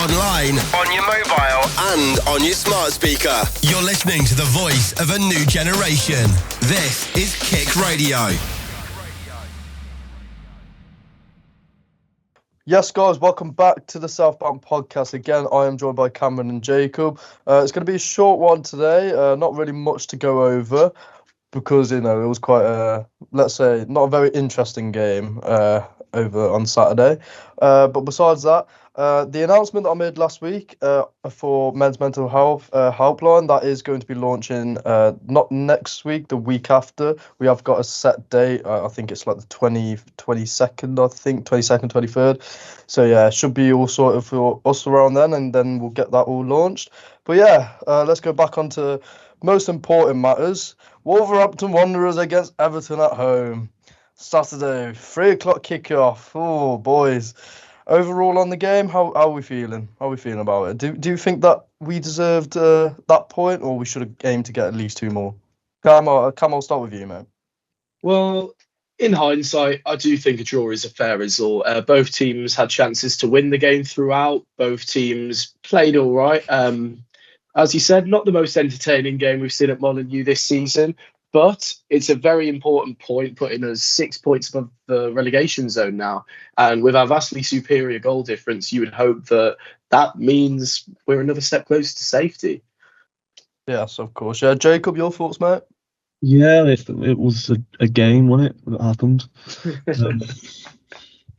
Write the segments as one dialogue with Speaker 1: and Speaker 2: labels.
Speaker 1: online, on your mobile, and on your smart speaker. You're listening to the voice of a new generation. This is KIC Radio.
Speaker 2: Yes, guys, welcome back to the Southbound podcast. Again, I am joined by Cameron and Jacob. It's going to be a short one today. Not really much to go over because, it was quite let's say, not a very interesting game over on Saturday. But besides that, the announcement that I made last week for Men's Mental Health Helpline, that is going to be launching not next week, the week after. We have got a set date. I think it's like the 22nd, 23rd. So yeah, it should be all sorted for us around then, and then we'll get that all launched. But yeah, let's go back onto most important matters. Wolverhampton Wanderers against Everton at home. Saturday, 3:00 kickoff. Oh, boys. Overall on the game, how are we feeling? How are we feeling about it? Do you think that we deserved that point, or we should have aimed to get at least two more? Cam, I'll start with you, mate.
Speaker 3: Well, in hindsight, I do think a draw is a fair result. Both teams had chances to win the game throughout. Both teams played all right. As you said, not the most entertaining game we've seen at Molineux this season, but it's a very important point, putting us 6 points above the relegation zone now. And with our vastly superior goal difference, you would hope that that means we're another step closer to safety.
Speaker 2: Yes, of course. Yeah, Jacob, your thoughts, mate?
Speaker 4: Yeah, it was a game, wasn't it, that happened?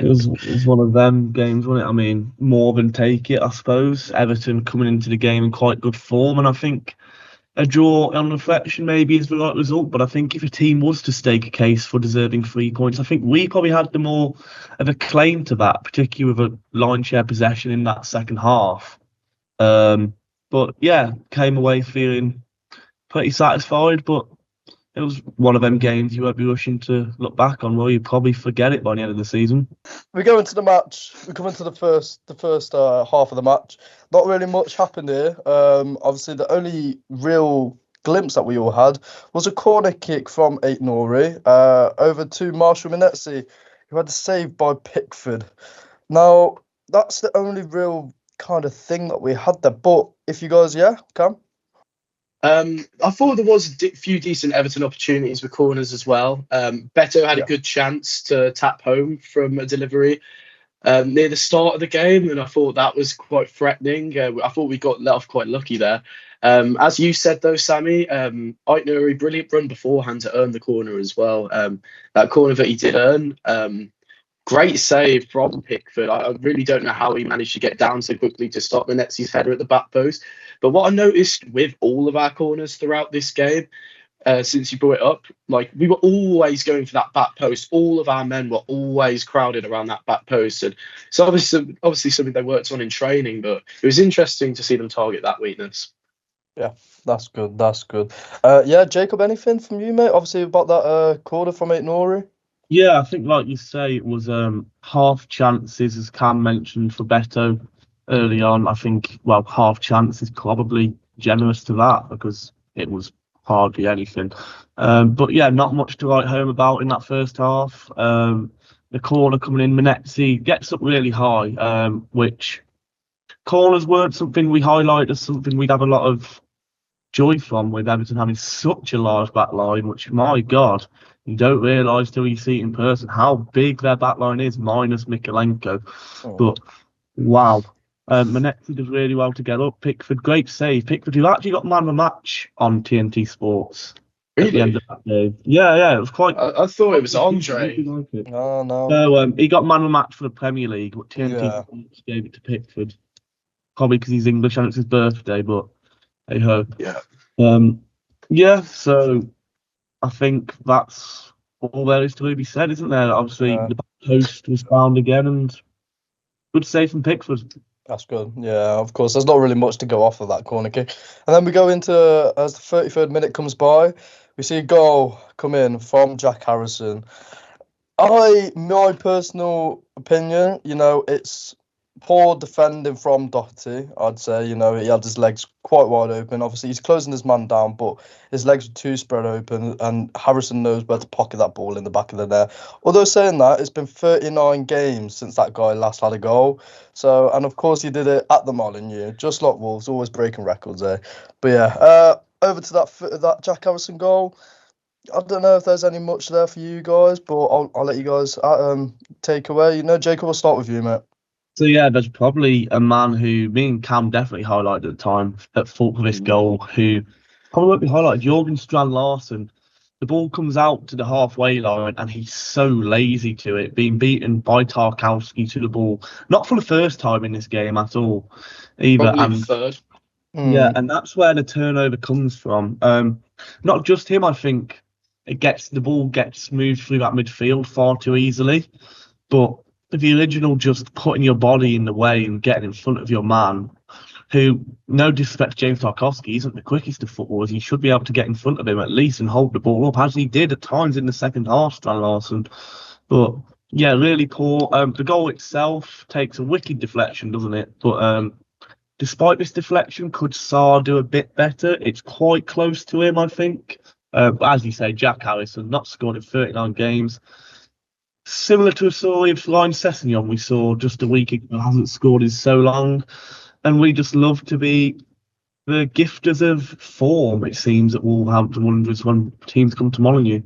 Speaker 4: It was one of them games, wasn't it? I mean, more than take it, I suppose. Everton coming into the game in quite good form, and I think a draw on reflection maybe is the right result, but I think if a team was to stake a case for deserving 3 points, I think we probably had the more of a claim to that, particularly with a line share possession in that second half. But yeah, came away feeling pretty satisfied, but it was one of them games you won't be rushing to look back on. Well, you probably forget it by the end of the season.
Speaker 2: We go into the match. We come into the first half of the match. Not really much happened here. Obviously, the only real glimpse that we all had was a corner kick from Aït-Nouri over to Marshall Munetsi, who had a save by Pickford. Now, that's the only real kind of thing that we had there. But if you guys, Cam?
Speaker 3: I thought there was a few decent Everton opportunities with corners as well. Beto had a good chance to tap home from a delivery near the start of the game, and I thought that was quite threatening. I thought we got let off quite lucky there. As you said, though, Sammy, Aït-Nouri, brilliant run beforehand to earn the corner as well. That corner that he did earn, great save from Pickford. I really don't know how he managed to get down so quickly to stop Munetsi's header at the back post. But what I noticed with all of our corners throughout this game, since you brought it up, like we were always going for that back post. All of our men were always crowded around that back post. And so obviously something they worked on in training, but it was interesting to see them target that weakness.
Speaker 2: Yeah, that's good. Jacob, anything from you, mate? Obviously about that corner from Aït-Nouri.
Speaker 4: Yeah, I think like you say, it was half chances, as Cam mentioned, for Beto early on. I think, half chance is probably generous to that because it was hardly anything. But yeah, not much to write home about in that first half. The corner coming in, Munetsi gets up really high, which corners weren't something we highlight as something we'd have a lot of joy from, with Everton having such a large back line, which, my God, you don't realise till you see it in person how big their back line is, minus Mikalenko. But wow. Munetsi does really well to get up. Pickford, great save. Pickford, who actually got man of the match on TNT Sports at the end of that game. Yeah, it was quite.
Speaker 3: I thought it was Andre.
Speaker 2: No.
Speaker 4: So he got man of the match for the Premier League, but TNT Sports gave it to Pickford. Probably because he's English and it's his birthday, but hey ho.
Speaker 3: Yeah.
Speaker 4: So I think that's all there is to be said, isn't there? Obviously, the back post was found again, and good save from Pickford.
Speaker 2: That's good. Yeah, of course. There's not really much to go off of that corner kick. And then we go into, as the 33rd minute comes by, we see a goal come in from Jack Harrison. My personal opinion, it's poor defending from Doherty, I'd say. You know, he had his legs quite wide open. Obviously, he's closing his man down, but his legs were too spread open, and Harrison knows where to pocket that ball in the back of the net. Although saying that, it's been 39 games since that guy last had a goal. So, and of course, he did it at the Molineux, just like Wolves, always breaking records there. But yeah, over to that Jack Harrison goal. I don't know if there's any much there for you guys, but I'll let you guys take away. You know, Jacob, we'll start with you, mate.
Speaker 4: So yeah, there's probably a man who me and Cam definitely highlighted at the time at fault for this goal, who probably won't be highlighted. Jorgen Strand Larsen. The ball comes out to the halfway line, and he's so lazy to it, being beaten by Tarkowski to the ball. Not for the first time in this game at all, either.
Speaker 3: Probably the third.
Speaker 4: Yeah, and that's where the turnover comes from. Not just him, I think. The ball gets moved through that midfield far too easily, but the original just putting your body in the way and getting in front of your man, who, no disrespect to James Tarkowski, isn't the quickest of footballers. You should be able to get in front of him at least and hold the ball up, as he did at times in the second half, Stan Larsen. But yeah, really poor. The goal itself takes a wicked deflection, doesn't it? But despite this deflection, could Sarr do a bit better? It's quite close to him, I think. But as you say, Jack Harrison, not scored in 39 games. Similar to a story of Ryan Sessegnon we saw just a week ago, hasn't scored in so long. And we just love to be the gifters of form, it seems, at Wolverhampton Wanderers when teams come to Molineux.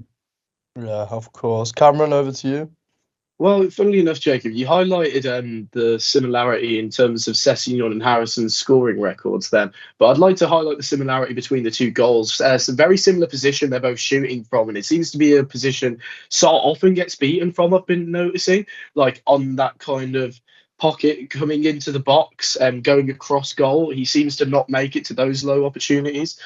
Speaker 2: Yeah, of course. Cameron, over to you.
Speaker 3: Well, funnily enough, Jacob, you highlighted the similarity in terms of Sessegnon and Harrison's scoring records then. But I'd like to highlight the similarity between the two goals. It's a very similar position they're both shooting from, and it seems to be a position Sarr often gets beaten from, I've been noticing, like on that kind of pocket coming into the box and going across goal. He seems to not make it to those low opportunities.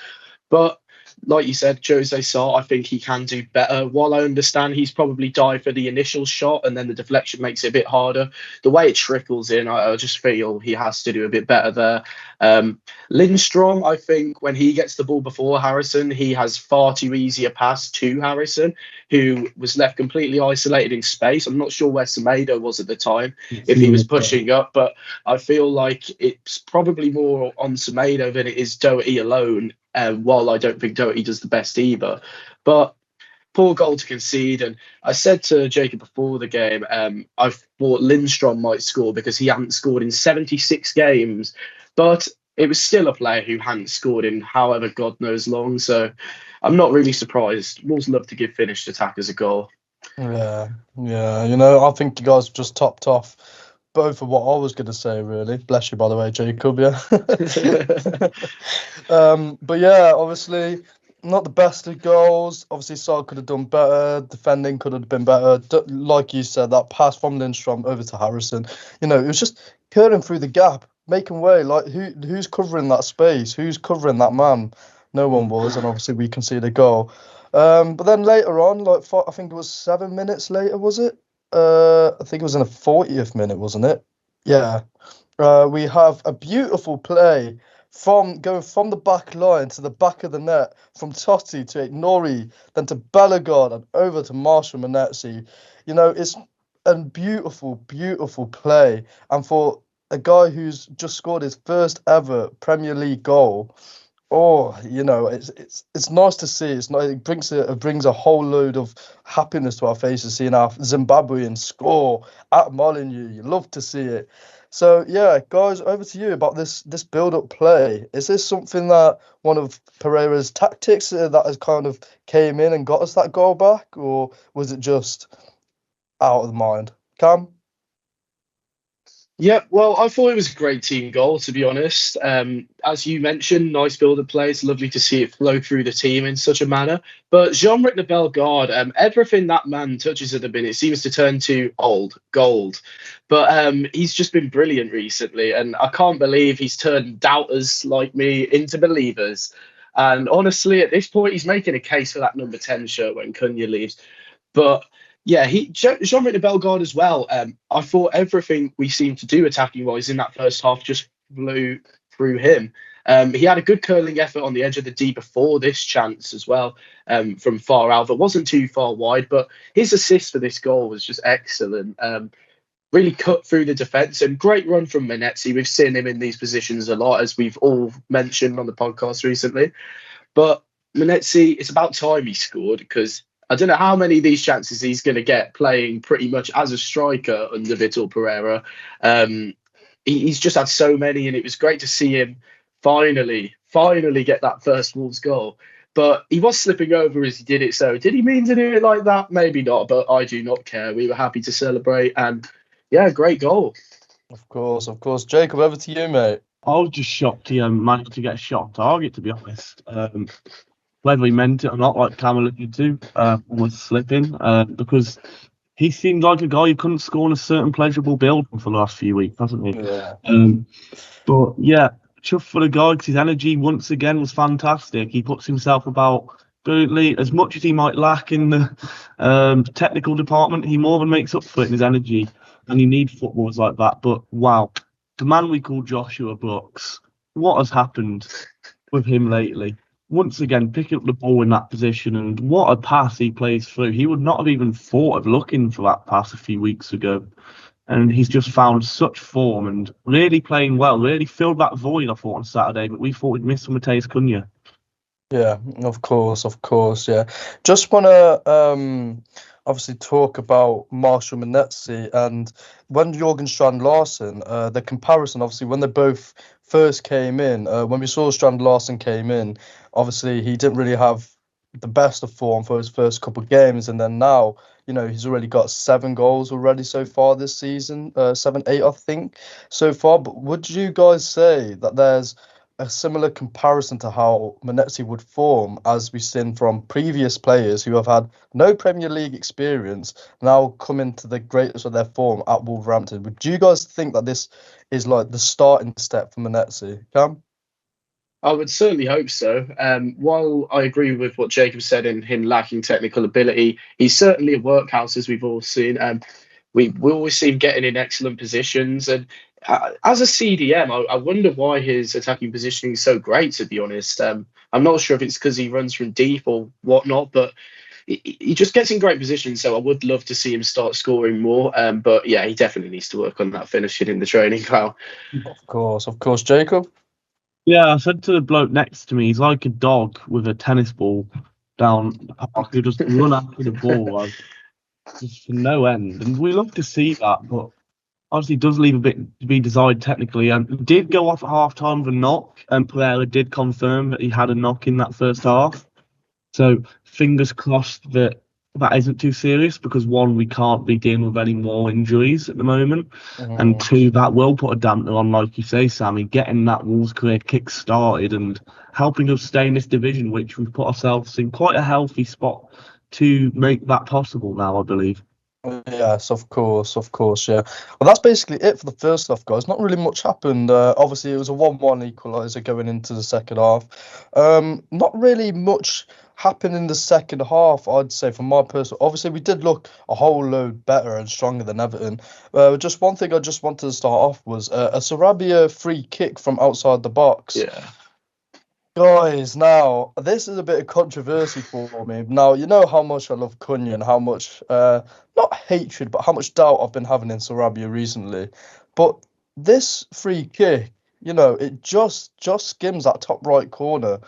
Speaker 3: But like you said, Jose Sarr, I think he can do better. While I understand he's probably dived for the initial shot and then the deflection makes it a bit harder, the way it trickles in, I just feel he has to do a bit better there. Lindstrom, I think when he gets the ball before Harrison, he has far too easy a pass to Harrison, who was left completely isolated in space. I'm not sure where Semedo was at the time, if he was pushing up, but I feel like it's probably more on Semedo than it is Doherty alone. While I don't think Doherty does the best either. But poor goal to concede. And I said to Jacob before the game, I thought Lindstrom might score because he hadn't scored in 76 games. But it was still a player who hadn't scored in however God knows long. So I'm not really surprised. Wolves love to give finished attackers a goal.
Speaker 2: Yeah. You know, I think you guys just topped off both of what I was going to say, really. Bless you, by the way, Jacob, yeah. But yeah, obviously, not the best of goals. Obviously, Sarr could have done better. Defending could have been better. Like you said, that pass from Lindstrom over to Harrison, you know, it was just curling through the gap, making way. Like, who's covering that space? Who's covering that man? No one was, and obviously we conceded a goal. But then later on, like, I think it was 7 minutes later, was it? I think it was in the 40th minute, wasn't it? Yeah. We have a beautiful play from going from the back line to the back of the net, from Totti to Ignori, then to Bellegarde and over to Marshall Munetsi. You know, it's a beautiful, beautiful play. And for a guy who's just scored his first ever Premier League goal, oh, you know, it's nice to see. It brings a whole load of happiness to our faces seeing our Zimbabweans score at Molineux. You love to see it. So yeah, guys, over to you about this build-up play. Is this something that one of Pereira's tactics that has kind of came in and got us that goal back, or was it just out of the mind? Cam?
Speaker 3: Yeah, well, I thought it was a great team goal, to be honest. As you mentioned, nice build-up play. It's lovely to see it flow through the team in such a manner. But Jean-Ric Bellegarde, everything that man touches at the minute seems to turn to gold. But he's just been brilliant recently, and I can't believe he's turned doubters like me into believers. And honestly, at this point, he's making a case for that number 10 shirt when Cunha leaves. But yeah, Jean-Ric Bellegarde as well. I thought everything we seemed to do attacking-wise in that first half just flew through him. He had a good curling effort on the edge of the D before this chance as well, from far out. It wasn't too far wide, but his assist for this goal was just excellent. really cut through the defence, and great run from Munetsi. We've seen him in these positions a lot, as we've all mentioned on the podcast recently. But Munetsi, it's about time he scored, because I don't know how many of these chances he's going to get playing pretty much as a striker under Vitor Pereira. He's just had so many, and it was great to see him finally get that first Wolves goal. But he was slipping over as he did it. So did he mean to do it like that? Maybe not, but I do not care. We were happy to celebrate, and yeah, great goal.
Speaker 2: Of course. Jacob, over to you, mate.
Speaker 4: I was just shocked he managed to get a shot on target, to be honest. Whether he meant it or not, like Cam alluded to, was slipping, because he seemed like a guy who couldn't score in a certain pleasurable build for the last few weeks, hasn't he?
Speaker 2: Yeah.
Speaker 4: But yeah, chuffed for the guy, because his energy once again was fantastic. He puts himself about brilliantly. As much as he might lack in the technical department, he more than makes up for it in his energy. And you need footballers like that. But wow, the man we call Joshua Brooks, what has happened with him lately? Once again, picking up the ball in that position, and what a pass he plays through. He would not have even thought of looking for that pass a few weeks ago. And he's just found such form and really playing well, really filled that void, I thought, on Saturday. But we thought we'd miss Mateus Cunha.
Speaker 2: Yeah, of course, yeah. Just want to obviously talk about Marshall Munetsi, and when Jorgen Strand-Larsen, the comparison, obviously, when they both first came in, when we saw Strand-Larsen came in, obviously he didn't really have the best of form for his first couple of games, and then now, he's already got 7 goals already so far this season, 7, 8, I think, so far. But would you guys say that there's a similar comparison to how Munetsi would form, as we've seen from previous players who have had no Premier League experience now come into the greatest of their form at Wolverhampton? Would you guys think that this is like the starting step for Munetsi? Cam?
Speaker 3: I would certainly hope so. While I agree with what Jacob said in him lacking technical ability, he's certainly a workhouse, as we've all seen. We always see him getting in excellent positions. And as a CDM, I wonder why his attacking positioning is so great, to be honest. I'm not sure if it's because he runs from deep or whatnot, but he just gets in great positions. So I would love to see him start scoring more. But yeah, he definitely needs to work on that finishing in the training ground.
Speaker 2: Of course. Jacob?
Speaker 4: Yeah, I said to the bloke next to me, he's like a dog with a tennis ball down the park who just run after the ball, like, just for no end. And we love to see that, but obviously does leave a bit to be desired technically. And he did go off at half time with a knock, and Pereira did confirm that he had a knock in that first half. So fingers crossed that isn't too serious, because 1, we can't be dealing with any more injuries at the moment, and 2, that will put a dampener on, like you say, Sammy, getting that Wolves career kick started and helping us stay in this division, which we've put ourselves in quite a healthy spot to make that possible now, I believe.
Speaker 2: Yes, of course, yeah. Well, that's basically it for the first half, guys. Not really much happened. Obviously, it was a 1-1 equaliser going into the second half. Not really much happened in the second half, I'd say, from my personal. Obviously, we did look a whole load better and stronger than Everton. Just one thing I just wanted to start off was a Sarabia free kick from outside the box.
Speaker 3: Yeah.
Speaker 2: Guys, now, this is a bit of controversy for me. Now, you know how much I love Cunha and how much, not hatred, but how much doubt I've been having in Sarabia recently. But this free kick, it just skims that top right corner.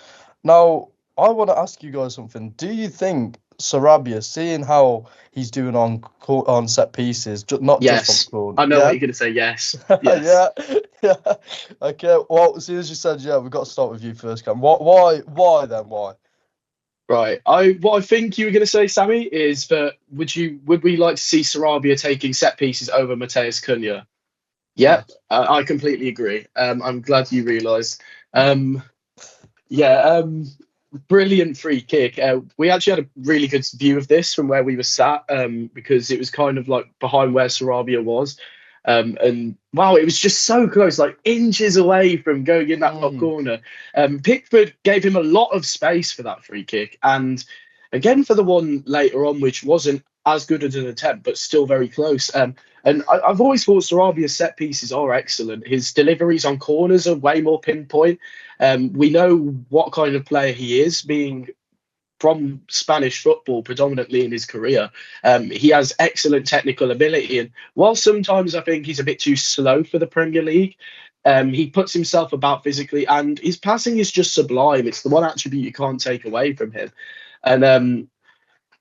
Speaker 2: Now, I want to ask you guys something. Do you think Sarabia, seeing how he's doing on set pieces, not
Speaker 3: yes.
Speaker 2: just on corner?
Speaker 3: I know what you're going to say, yes.
Speaker 2: Yeah. Okay, well, as soon as you said, we've got to start with you first, Cam. Why then? Why?
Speaker 3: Right. What I think you were going to say, Sammy, is that would we like to see Sarabia taking set pieces over Mateus Cunha? Yeah, I completely agree. I'm glad you realised. Brilliant free kick. We actually had a really good view of this from where we were sat, because it was kind of like behind where Sarabia was. And wow, it was just so close, like inches away from going in that top corner. Pickford gave him a lot of space for that free kick, and again for the one later on, which wasn't as good as an attempt, but still very close. And I've always thought Sarabia's set pieces are excellent. His deliveries on corners are way more pinpoint. We know what kind of player he is, being from Spanish football predominantly in his career. He has excellent technical ability, and while sometimes I think he's a bit too slow for the Premier League, he puts himself about physically, and his passing is just sublime. It's the one attribute you can't take away from him. And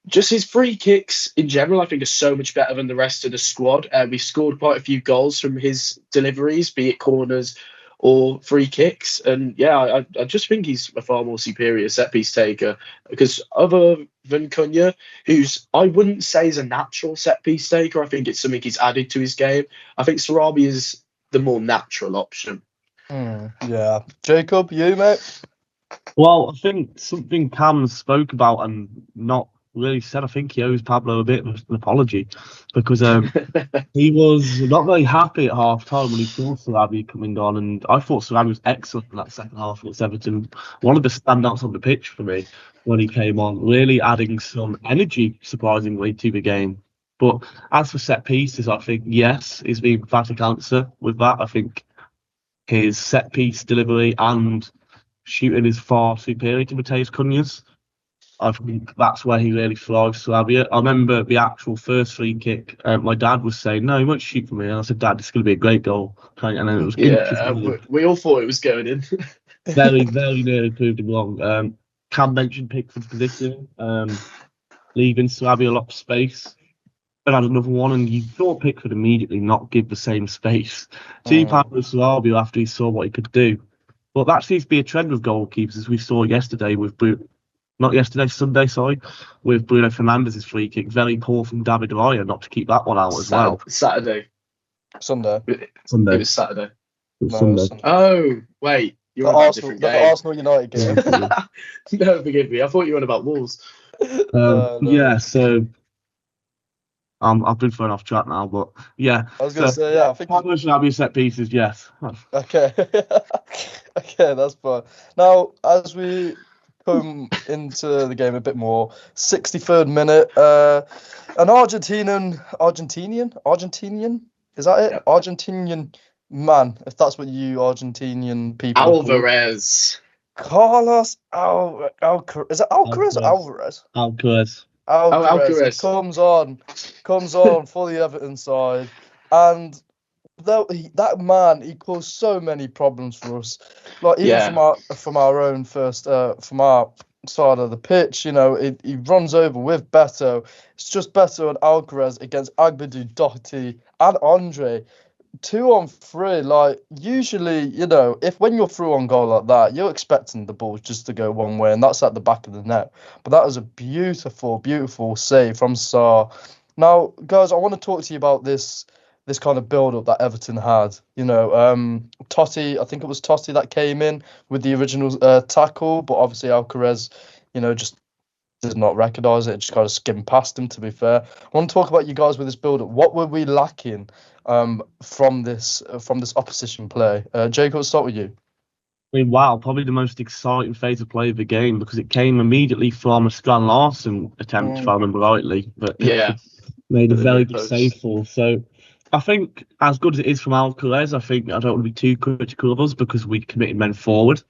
Speaker 3: just his free kicks in general, I think, are so much better than the rest of the squad. We've scored quite a few goals from his deliveries, be it corners or free kicks. And yeah, I just think he's a far more superior set piece taker, because other than Cunha, who's I wouldn't say is a natural set piece taker, I think it's something he's added to his game. I think Sarabi is the more natural option.
Speaker 2: Yeah. Jacob, you, mate?
Speaker 4: Well, I think something Cam spoke about and not really said. I think he owes Pablo a bit of an apology, because he was not very happy at half time when he saw Sarabi coming on, and I thought Sarabi was excellent in that second half against Everton. One of the standouts on the pitch for me when he came on, really adding some energy, surprisingly, to the game. But as for set pieces, I think yes is the emphatic answer with that. I think his set piece delivery and shooting is far superior to Mateus Cunha's. I think that's where he really thrives, Sarabia. I remember the actual first free kick, my dad was saying, no, he won't shoot for me. And I said, Dad, it's going to be a great goal. And then it was
Speaker 3: we all thought it was going in.
Speaker 4: very, very nearly proved him wrong. Cam mentioned Pickford's position, leaving Sarabia a lot of space. And had another one, and you thought Pickford immediately not give the same space to Pablo Sarabia after he saw what he could do. But that seems to be a trend with goalkeepers, as we saw yesterday with Sunday, with Bruno Fernandes's free kick. Very poor from David Raya not to keep that one out as well.
Speaker 3: Sunday.
Speaker 2: It
Speaker 3: was Saturday.
Speaker 4: Sunday.
Speaker 3: Oh, wait. You're on a different game.
Speaker 2: The Arsenal United game.
Speaker 3: No, forgive me. I thought you were on about Wolves.
Speaker 4: No. Yeah, so I've been thrown off track now, but yeah.
Speaker 2: I was going to say, yeah. I think
Speaker 4: Pablo Sarabia set pieces, yes.
Speaker 2: Okay. Okay, that's fine. Now, as we come into the game a bit more, 63rd minute, an Argentinian, is that it? Yep. Argentinian man, if that's what you Argentinian people
Speaker 3: Alvarez.
Speaker 2: Carlos Alcaraz. Is it Alcaraz or Alvarez?
Speaker 4: Alcaraz.
Speaker 2: Alcaraz comes on for the Everton side, and that man, he caused so many problems for us. Like even from our own first, from our side of the pitch, you know, he runs over with Beto. It's just Beto and Alcaraz against Agbadou, Doherty, and Andre. 2-on-3, like usually, you know, when you're through on goal like that, you're expecting the ball just to go one way, and that's at the back of the net. But that was a beautiful, beautiful save from Sarr. Now, guys, I want to talk to you about this kind of build-up that Everton had. You know, Totti, I think it was Totti that came in with the original tackle, but obviously Alcaraz, you know, just did not recognise it. Just kind of skimmed past him, to be fair. I want to talk about you guys with this build-up. What were we lacking from this opposition play? Jacob, let's start with you.
Speaker 4: I mean, wow, probably the most exciting phase of play of the game, because it came immediately from a Strand Larsen attempt, if I remember rightly. But
Speaker 3: yeah,
Speaker 4: made a very good save for. So I think, as good as it is from Alcaraz, I don't want to be too critical of us, because we committed men forward.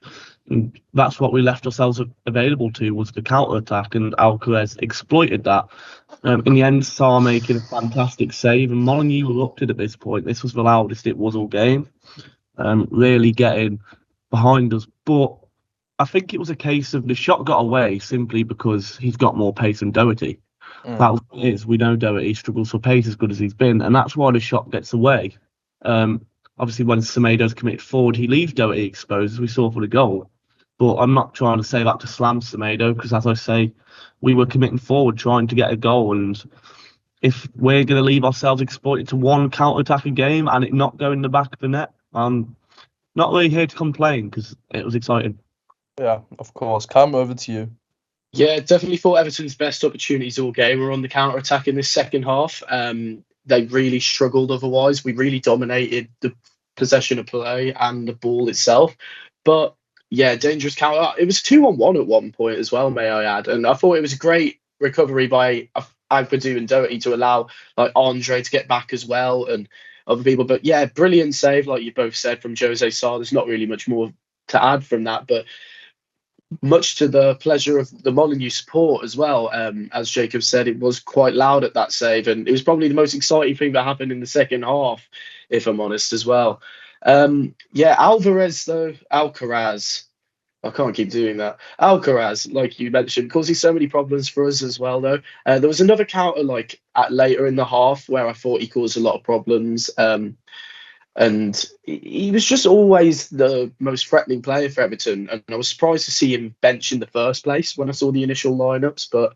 Speaker 4: And that's what we left ourselves available to, was the counter-attack, and Alcaraz exploited that. In the end, Sarr making a fantastic save, and Molyneux looked at this point. This was the loudest it was all game, really getting behind us. But I think it was a case of the shot got away simply because he's got more pace than Doherty. That was what it is. We know Doherty struggles for pace as good as he's been, and that's why the shot gets away. Obviously, when Semedo's committed forward, he leaves Doherty exposed, as we saw for the goal. But I'm not trying to say that to slam Semedo, because, as I say, we were committing forward, trying to get a goal. And if we're going to leave ourselves exploited to one counter-attack a game and it not go in the back of the net, I'm not really here to complain, because it was exciting.
Speaker 2: Yeah, of course. Cam, over to you.
Speaker 3: Yeah, definitely thought Everton's best opportunities all game were on the counter-attack in this second half. They really struggled otherwise. We really dominated the possession of play and the ball itself. But yeah, dangerous counter. It was 2-on-1 at one point as well, may I add. And I thought it was a great recovery by Agbadou and Doherty to allow like Andre to get back as well, and other people. But yeah, brilliant save, like you both said, from Jose Sarr. There's not really much more to add from that. But much to the pleasure of the Molineux support as well. As Jacob said, it was quite loud at that save, and it was probably the most exciting thing that happened in the second half, if I'm honest as well. Alcaraz. I can't keep doing that. Alcaraz, like you mentioned, causing so many problems for us as well, though. There was another counter later in the half where I thought he caused a lot of problems. And he was just always the most threatening player for Everton. And I was surprised to see him bench in the first place when I saw the initial lineups. But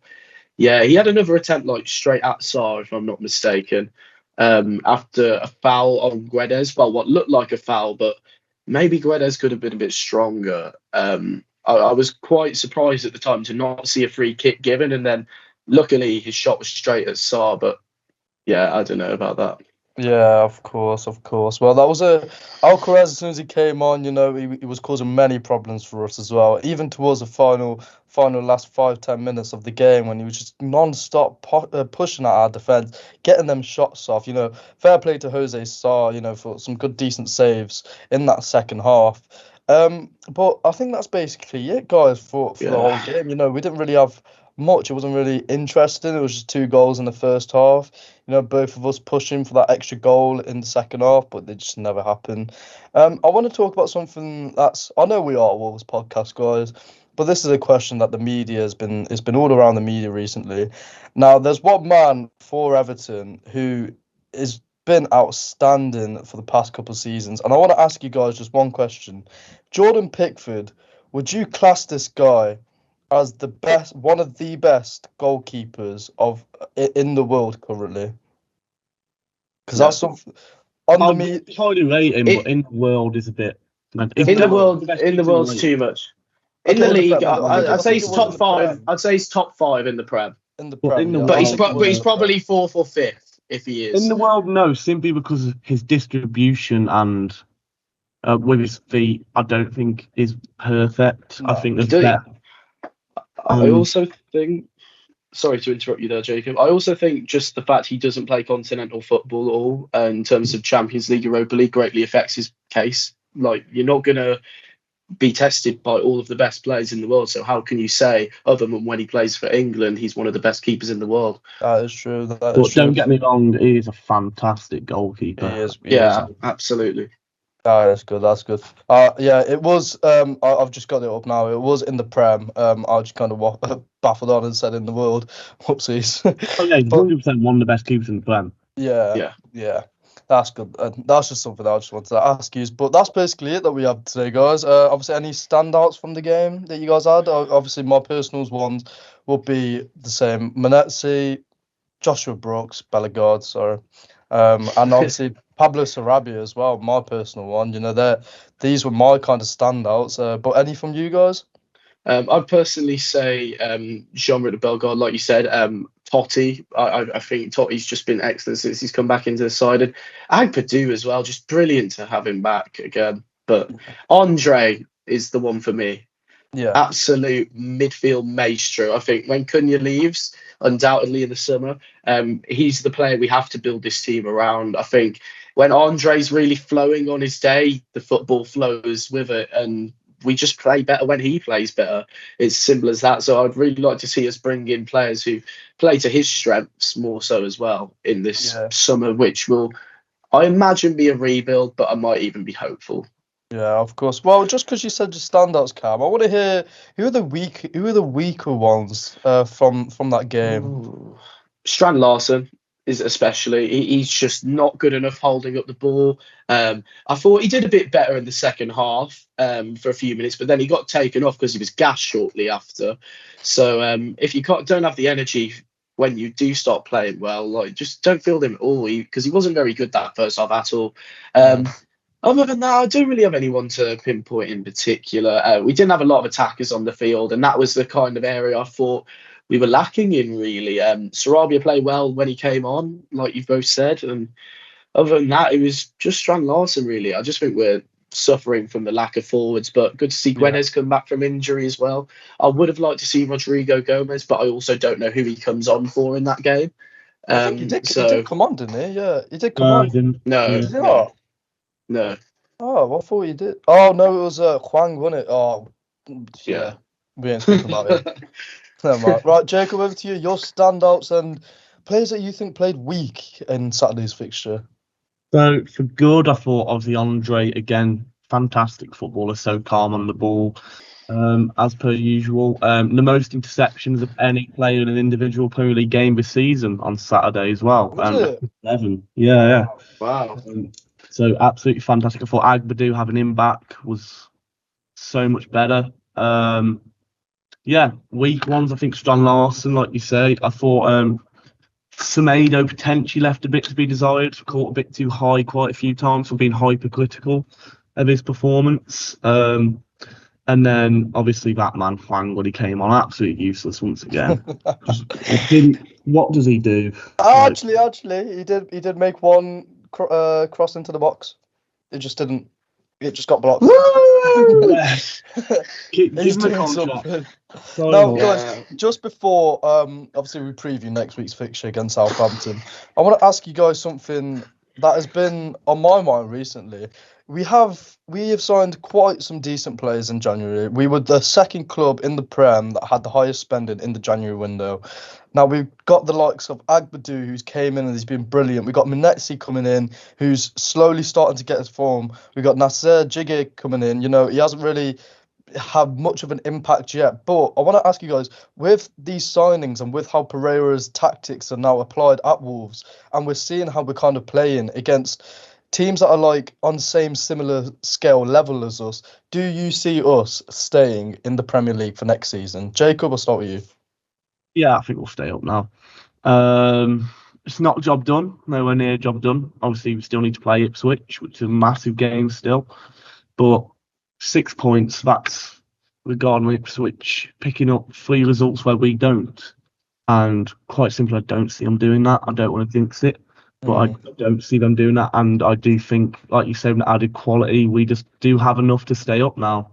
Speaker 3: yeah, he had another attempt straight at Sarr, if I'm not mistaken, after a foul on Guedes. Well, what looked like a foul, but maybe Guedes could have been a bit stronger. I was quite surprised at the time to not see a free kick given. And then luckily his shot was straight at Sarr. But yeah, I don't know about that.
Speaker 2: Yeah, of course. Well, that was Alcaraz. As soon as he came on, he was causing many problems for us as well. Even towards the final last 5-10 minutes of the game, when he was just non-stop pushing at our defense, getting them shots off. Fair play to Jose Sarr, for some good decent saves in that second half. But I think that's basically it, guys, for the whole game. We didn't really have much. It wasn't really interesting. It was just 2 goals in the first half. Both of us pushing for that extra goal in the second half, but they just never happened. I want to talk about something I know we are Wolves podcast, guys, but this is a question that the media has been all around the media recently. Now, there's one man for Everton who has been outstanding for the past couple of seasons, and I want to ask you guys just one question. Jordan Pickford, would you class this guy as one of the best goalkeepers in the world currently? Because that's something on the
Speaker 4: highly rate him, but in the world is a bit.
Speaker 3: In the world's too much. In the league, I'd say he's top 5. I'd say he's top 5 in the Prem.
Speaker 2: In the Prem,
Speaker 3: but he's probably 4th or 5th if he is.
Speaker 4: In the world, no, simply because of his distribution and with his feet, I don't think is perfect. No, I think there's better.
Speaker 3: I also think, sorry to interrupt you there, Jacob. I also think just the fact he doesn't play continental football at all, in terms of Champions League, Europa League, greatly affects his case. You're not going to be tested by all of the best players in the world. So how can you say, other than when he plays for England, he's one of the best keepers in the world?
Speaker 2: That is true.
Speaker 4: Don't get me wrong, he is a fantastic goalkeeper.
Speaker 2: He is.
Speaker 3: Absolutely.
Speaker 2: That's good. It was. I've just got it up now. It was in the Prem. I just kind of baffled on and said in the world. Whoopsies.
Speaker 4: 100% one of the best keepers in the Prem.
Speaker 2: Yeah. That's good. That's just something I just wanted to ask you. But that's basically it that we have today, guys. Obviously, any standouts from the game that you guys had? Obviously, my personal ones will be the same. Munetsi, Joshua Brooks, Bellegarde, sorry. And obviously Pablo Sarabia as well, my personal one. These were my kind of standouts. But any from you guys?
Speaker 3: I'd personally say Jean-Marie Bellegarde, like you said. Totti, I think Totti's just been excellent since he's come back into the side. And Agpadu as well, just brilliant to have him back again. But Andre is the one for me.
Speaker 2: Yeah,
Speaker 3: absolute midfield maestro. I think when Cunha leaves, undoubtedly in the summer, he's the player we have to build this team around. I think when Andre's really flowing on his day, the football flows with it, and we just play better when he plays better. It's simple as that. So I'd really like to see us bring in players who play to his strengths more so as well in this summer, which will, I imagine, be a rebuild, but I might even be hopeful.
Speaker 2: Yeah, of course. Well, just because you said your standouts, Cam, I want to hear who are the weaker ones from that game.
Speaker 3: Ooh. Strand Larsen is especially. He's just not good enough holding up the ball. I thought he did a bit better in the second half for a few minutes, but then he got taken off because he was gassed shortly after. So if you don't have the energy when you do start playing well, just don't field him at all, because he wasn't very good that first half at all. Other than that, I don't really have anyone to pinpoint in particular. We didn't have a lot of attackers on the field, and that was the kind of area I thought we were lacking in, really. Sarabia played well when he came on, like you've both said. And other than that, it was just Strand Larsen, really. I just think we're suffering from the lack of forwards, but good to see Guedes come back from injury as well. I would have liked to see Rodrigo Gomez, but I also don't know who he comes on for in that game.
Speaker 2: I think he did come on, didn't he? Yeah, he did come on.
Speaker 3: No.
Speaker 2: Oh, I thought he did. Oh, no, it was Huang, wasn't it? Oh,
Speaker 3: yeah.
Speaker 2: We ain't speaking about it. Never mind. Right, Jacob, over to you. Your standouts and players that you think played weak in Saturday's fixture.
Speaker 4: So for good, I thought obviously Andre again, fantastic footballer, so calm on the ball, as per usual. The most interceptions of any player in an individual Premier League game this season on Saturday as well.
Speaker 2: Was it?
Speaker 4: 11. Yeah.
Speaker 3: Wow.
Speaker 4: So absolutely fantastic. I thought Agbadu having him back was so much better. Weak ones, I think Stan Larson, like you say. I thought Semedo potentially left a bit to be desired, caught a bit too high quite a few times for being hypercritical of his performance. And then obviously that man Hwang when he came on, absolutely useless once again. What does he do?
Speaker 2: Actually, he did make one cross into the box. It just didn't. It just got blocked.
Speaker 4: Yes. Give
Speaker 2: He's
Speaker 4: him a
Speaker 2: doing
Speaker 4: contract.
Speaker 2: something.
Speaker 4: So
Speaker 2: Now,
Speaker 4: what?
Speaker 2: guys, just before obviously we preview next week's fixture against Southampton, I want to ask you guys something that has been on my mind recently. We have signed quite some decent players in January. We were the second club in the Prem that had the highest spending in the January window. Now we've got the likes of Agbadu, who's came in and he's been brilliant. We've got Munetsi coming in, who's slowly starting to get his form. We've got Nasser Jigge coming in. You know, he hasn't really had much of an impact yet. But I want to ask you guys, with these signings and with how Pereira's tactics are now applied at Wolves, and we're seeing how we're kind of playing against teams that are like on the same similar scale level as us, do you see us staying in the Premier League for next season? Jacob, I'll start with you.
Speaker 4: Yeah, I think we'll stay up now. It's not job done, nowhere near job done. Obviously, we still need to play Ipswich, which is a massive game still. But 6 points, that's regarding Ipswich picking up 3 results where we don't. And quite simply, I don't see them doing that. I don't want to jinx it, but I don't see them doing that. And I do think, like you said, with added quality, we just do have enough to stay up now.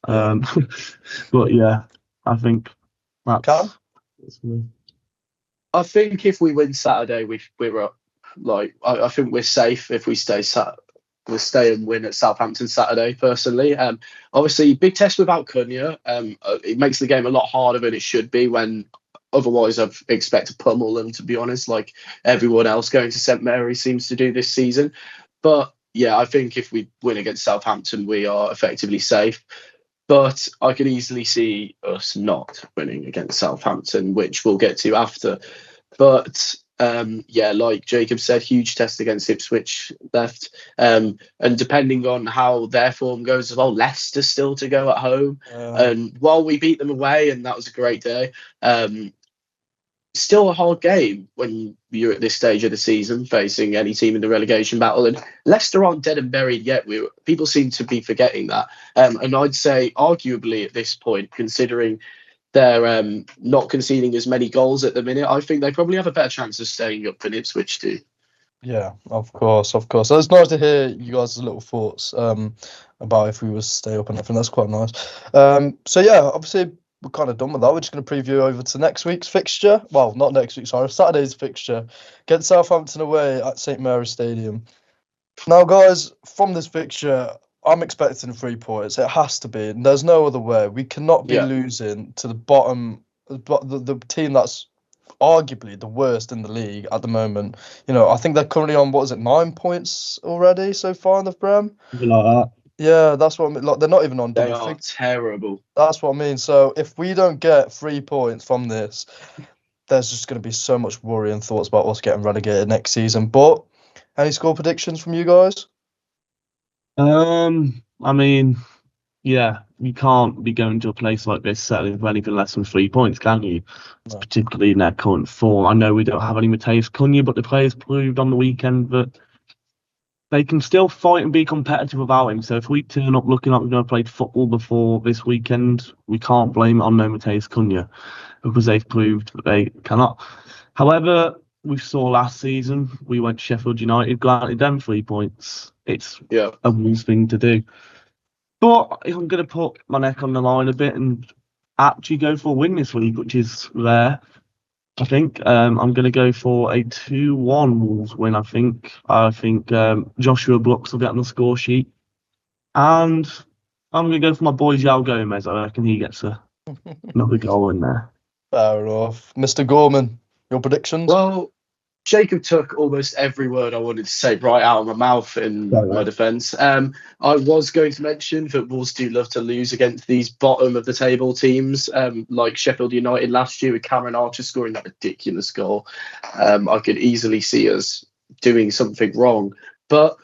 Speaker 4: But yeah, I think that's me.
Speaker 3: I think if we win Saturday, we're up. Like I think we're safe if we stay and win at Southampton Saturday. Personally, obviously big test without Cunha. It makes the game a lot harder than it should be. When otherwise I'd expect to pummel them, to be honest, like everyone else going to St Mary seems to do this season. But yeah, I think if we win against Southampton, we are effectively safe. But I could easily see us not winning against Southampton, which we'll get to after. But like Jacob said, huge test against Ipswich left. And depending on how their form goes as well, Leicester still to go at home. And while we beat them away, and that was a great day, still a hard game when you're at this stage of the season facing any team in the relegation battle. And Leicester aren't dead and buried yet. People seem to be forgetting that. And I'd say arguably at this point, considering they're not conceding as many goals at the minute, I think they probably have a better chance of staying up than Ipswich do.
Speaker 2: Yeah, of course. So it's nice to hear you guys' little thoughts about if we were to stay up and everything. That's quite nice. So yeah, obviously we're kind of done with that. We're just going to preview over to next week's fixture. Well, not next week, sorry, Saturday's fixture. Get Southampton away at St Mary's Stadium. Now, guys, from this fixture, I'm expecting 3 points. It has to be. There's no other way. We cannot be losing to the bottom, the team that's arguably the worst in the league at the moment. You know, I think they're currently on, 9 points already so far in the Prem?
Speaker 4: Something like that.
Speaker 2: Yeah, that's what I mean. Like, they're not even on
Speaker 3: They
Speaker 2: double
Speaker 3: are
Speaker 2: figures.
Speaker 3: terrible.
Speaker 2: That's what I mean. So if we don't get 3 points from this, there's just going to be so much worry and thoughts about us getting relegated next season. But any score predictions from you guys?
Speaker 4: I mean, yeah, you can't be going to a place like this settling for anything less than 3 points, can you?
Speaker 2: No.
Speaker 4: Particularly in their current form. I know we don't have any Mateus Cunha, but the players proved on the weekend that they can still fight and be competitive without him. So if we turn up looking like we're going to play football before this weekend, we can't blame it on no Mateus Cunha because they've proved that they cannot. However, we saw last season, we went to Sheffield United, granted them 3 points. It's a Wolves thing to do. But if I'm going to put my neck on the line a bit and actually go for a win this week, which is rare, I think I'm going to go for a 2-1 Wolves win, I think. Joshua Brooks will get on the score sheet. And I'm going to go for my boy João Gomez. I reckon he gets a another goal in there.
Speaker 2: Fair enough. Mr. Gorman, your predictions?
Speaker 3: Well, Jacob took almost every word I wanted to say right out of my mouth in my defence. I was going to mention that Wolves do love to lose against these bottom of the table teams, like Sheffield United last year with Cameron Archer scoring that ridiculous goal. I could easily see us doing something wrong, but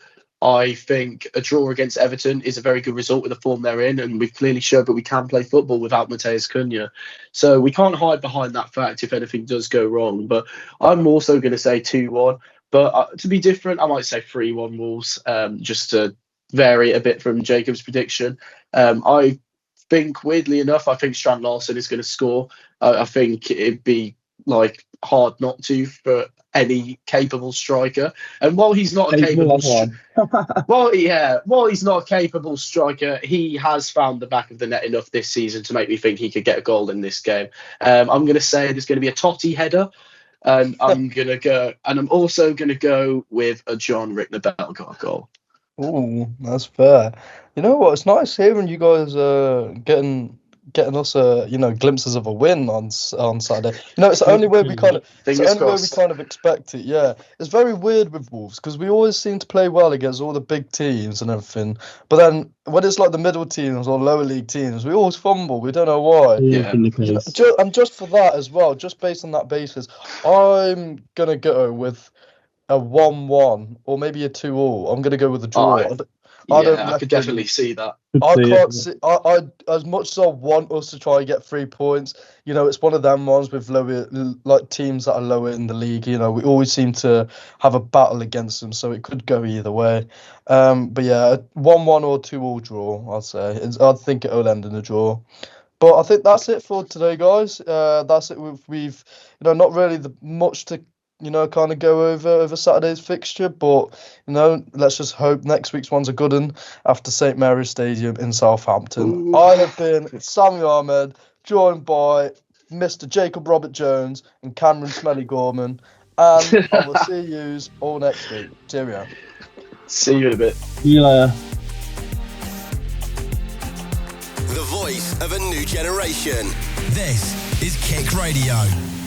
Speaker 3: I think a draw against Everton is a very good result with the form they're in, and we've clearly showed that we can play football without Mateus Cunha. So we can't hide behind that fact if anything does go wrong. But I'm also going to say 2-1. But to be different, I might say 3-1 Wolves, just to vary a bit from Jacob's prediction. I think, weirdly enough, I think Strand Larson is going to score. I think it'd be like hard not to for any capable striker. And while he's not a capable while he's not a capable striker, he has found the back of the net enough this season to make me think he could get a goal in this game. I'm going to say there's going to be a Totti header, and I'm also going to go with a John Rickner-Bellegarde goal.
Speaker 2: Ooh, that's fair. You know what? It's nice hearing you guys getting us glimpses of a win on Saturday. It's the only way we kind of expect it. Yeah, it's very weird with Wolves because we always seem to play well against all the big teams and everything, but then when it's like the middle teams or lower league teams, we always fumble. We don't know why.
Speaker 3: Yeah.
Speaker 2: And just for that as well, just based on that basis, I'm gonna go with a 1-1 or maybe a 2-2. I'm gonna go with a draw.
Speaker 3: I could definitely see that.
Speaker 2: I can't see. I as much as I want us to try and get 3 points, it's one of them ones with lower, like teams that are lower in the league. We always seem to have a battle against them, so it could go either way. But yeah, 1-1 or 2-2 draw. I'd say. I think it'll end in a draw. But I think that's it for today, guys. That's it. We've not really much to kind of go over Saturday's fixture, but let's just hope next week's one's a good one after St Mary's Stadium in Southampton. Ooh. I have been Sammy Ahmed, joined by Mr. Jacob Robert Jones and Cameron Smelly Gorman, and I will see you all next week. Cheerio.
Speaker 3: See you in a bit.
Speaker 4: Yeah.
Speaker 1: The voice of a new generation. This is KIC Radio.